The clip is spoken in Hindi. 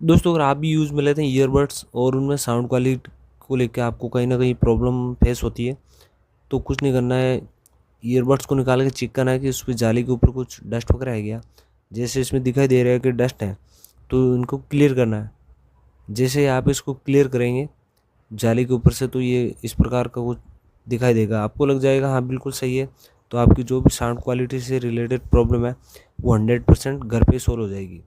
दोस्तों अगर आप भी यूज़ में लेते हैं ईयरबड्स और उनमें साउंड क्वालिटी को लेकर आपको कहीं ना कहीं प्रॉब्लम फेस होती है, तो कुछ नहीं करना है। ईयरबड्स को निकाल के चेक करना है कि उस पर जाली के ऊपर कुछ डस्ट वगैरह है क्या। जैसे इसमें दिखाई दे रहा है कि डस्ट है, तो इनको क्लियर करना है। जैसे आप इसको क्लियर करेंगे जाली के ऊपर से, तो ये इस प्रकार का कुछ दिखाई देगा, आपको लग जाएगा हाँ बिल्कुल सही है। तो आपकी जो भी साउंड क्वालिटी से रिलेटेड प्रॉब्लम है वो 100% घर पे सॉल्व हो जाएगी।